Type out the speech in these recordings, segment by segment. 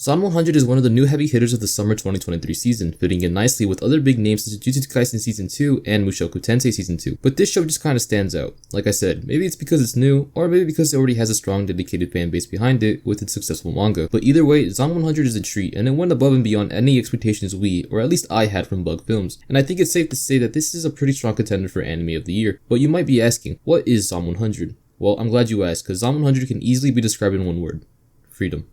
Zon 100 is one of the new heavy hitters of the summer 2023 season, fitting in nicely with other big names such as Jujutsu Kaisen Season 2 and Mushoku Tensei Season 2. But this show just kinda stands out. Like I said, maybe it's because it's new, or maybe because it already has a strong dedicated fan base behind it with its successful manga. But either way, Zon 100 is a treat, and it went above and beyond any expectations we, or at least I, had from Bug Films. And I think it's safe to say that this is a pretty strong contender for Anime of the Year. But you might be asking, what is Zon 100? Well, I'm glad you asked, because Zon 100 can easily be described in one word: freedom.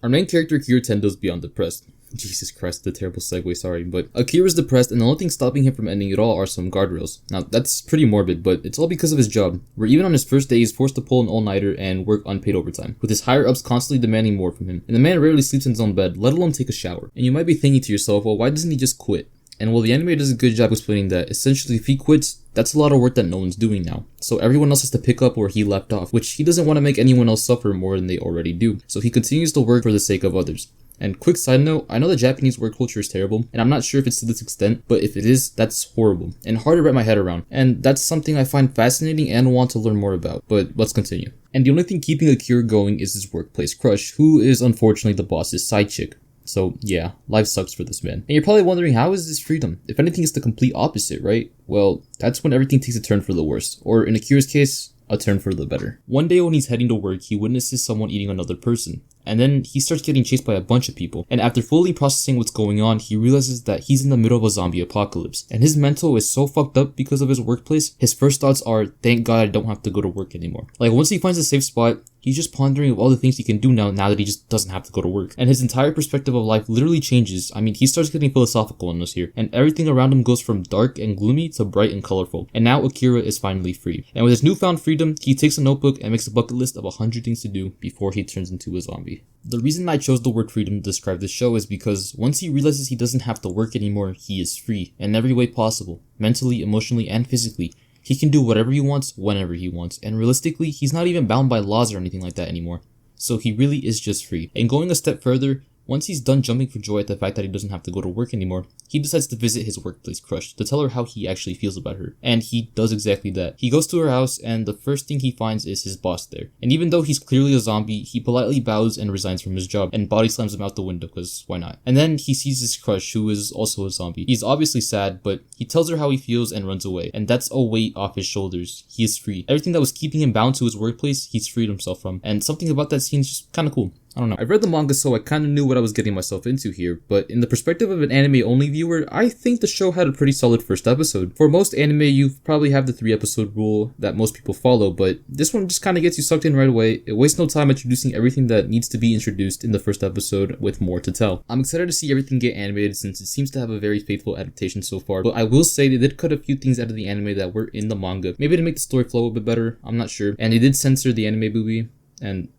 Our main character, Akira Tendo, is beyond depressed. Jesus Christ, the terrible segue, sorry. But Akira's depressed, and the only thing stopping him from ending it all are some guardrails. Now, that's pretty morbid, but it's all because of his job, where even on his first day, he's forced to pull an all-nighter and work unpaid overtime, with his higher-ups constantly demanding more from him. And the man rarely sleeps in his own bed, let alone take a shower. And you might be thinking to yourself, well, why doesn't he just quit? And well, the anime does a good job explaining that essentially if he quits, that's a lot of work that no one's doing now. So everyone else has to pick up where he left off, which he doesn't want to make anyone else suffer more than they already do. So he continues to work for the sake of others. And quick side note, I know the Japanese work culture is terrible, and I'm not sure if it's to this extent, but if it is, that's horrible, and hard to wrap my head around. And that's something I find fascinating and want to learn more about, but let's continue. And the only thing keeping Akira going is his workplace crush, who is unfortunately the boss's side chick. So yeah, life sucks for this man. And you're probably wondering, how is this freedom? If anything, it's the complete opposite, right? Well, that's when everything takes a turn for the worse, or in Akira's case, a turn for the better. One day when he's heading to work, he witnesses someone eating another person. And then he starts getting chased by a bunch of people. And after fully processing what's going on, he realizes that he's in the middle of a zombie apocalypse. And his mental is so fucked up because of his workplace, his first thoughts are, thank God I don't have to go to work anymore. Like, once he finds a safe spot, he's just pondering of all the things he can do now that he just doesn't have to go to work. And his entire perspective of life literally changes. I mean, he starts getting philosophical on us here. And everything around him goes from dark and gloomy to bright and colorful. And now Akira is finally free. And with his newfound freedom, he takes a notebook and makes a bucket list of 100 things to do before he turns into a zombie. The reason I chose the word freedom to describe this show is because once he realizes he doesn't have to work anymore, he is free in every way possible, mentally, emotionally, and physically. He can do whatever he wants, whenever he wants, and realistically, he's not even bound by laws or anything like that anymore. So he really is just free. And going a step further, once he's done jumping for joy at the fact that he doesn't have to go to work anymore, he decides to visit his workplace crush to tell her how he actually feels about her. And he does exactly that. He goes to her house and the first thing he finds is his boss there. And even though he's clearly a zombie, he politely bows and resigns from his job and body slams him out the window, because why not? And then he sees his crush, who is also a zombie. He's obviously sad, but he tells her how he feels and runs away. And that's a weight off his shoulders. He is free. Everything that was keeping him bound to his workplace, he's freed himself from. And something about that scene is just kinda cool. I don't know. I've read the manga, so I kind of knew what I was getting myself into here, but in the perspective of an anime-only viewer, I think the show had a pretty solid first episode. For most anime, you probably have the 3-episode rule that most people follow, but this one just kind of gets you sucked in right away. It wastes no time introducing everything that needs to be introduced in the first episode with more to tell. I'm excited to see everything get animated since it seems to have a very faithful adaptation so far, but I will say they did cut a few things out of the anime that were in the manga. Maybe to make the story flow a bit better, I'm not sure. And they did censor the anime booby, and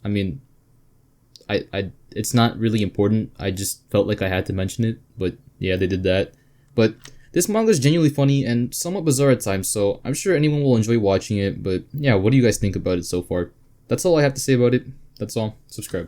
I mean, it's not really important. I just felt like I had to mention it, but yeah, they did that. But this manga is genuinely funny and somewhat bizarre at times, so I'm sure anyone will enjoy watching it. But yeah, what do you guys think about it so far? That's all I have to say about it. That's all. Subscribe.